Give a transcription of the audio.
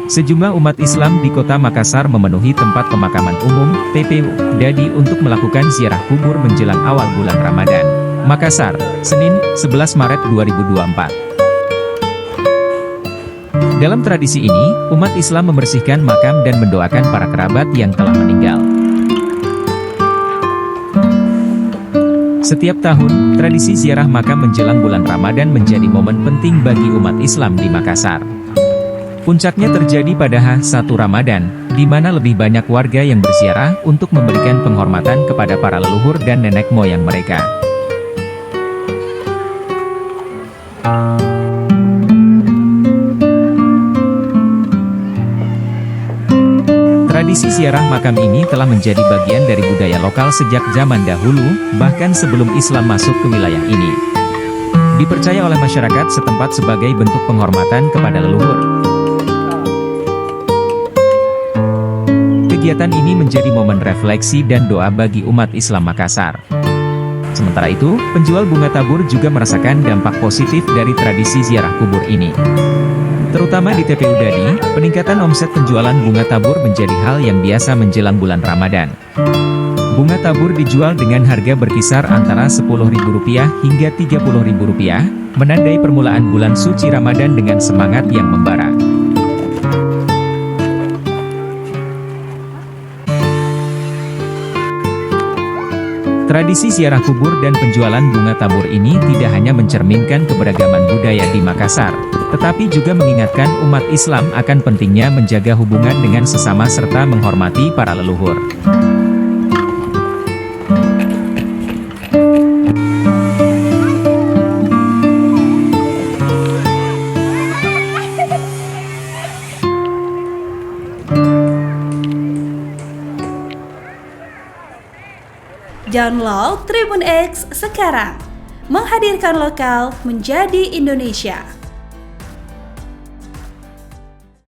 Sejumlah umat Islam di kota Makassar memenuhi tempat pemakaman umum, TPU, Dadi untuk melakukan ziarah kubur menjelang awal bulan Ramadan. Makassar, Senin, 11 Maret 2024. Dalam tradisi ini, umat Islam membersihkan makam dan mendoakan para kerabat yang telah meninggal. Setiap tahun, tradisi ziarah makam menjelang bulan Ramadan menjadi momen penting bagi umat Islam di Makassar. Puncaknya terjadi pada H1 Ramadan, di mana lebih banyak warga yang berziarah untuk memberikan penghormatan kepada para leluhur dan nenek moyang mereka. Tradisi ziarah makam ini telah menjadi bagian dari budaya lokal sejak zaman dahulu, bahkan sebelum Islam masuk ke wilayah ini. Dipercaya oleh masyarakat setempat sebagai bentuk penghormatan kepada leluhur. Kegiatan ini menjadi momen refleksi dan doa bagi umat Islam Makassar. Sementara itu, penjual bunga tabur juga merasakan dampak positif dari tradisi ziarah kubur ini. Terutama di TPU Dadi, peningkatan omset penjualan bunga tabur menjadi hal yang biasa menjelang bulan Ramadan. Bunga tabur dijual dengan harga berkisar antara Rp10.000 hingga Rp30.000, menandai permulaan bulan suci Ramadan dengan semangat yang membara. Tradisi ziarah kubur dan penjualan bunga tabur ini tidak hanya mencerminkan keberagaman budaya di Makassar, tetapi juga mengingatkan umat Islam akan pentingnya menjaga hubungan dengan sesama serta menghormati para leluhur. Download Tribun X sekarang, menghadirkan lokal menjadi Indonesia.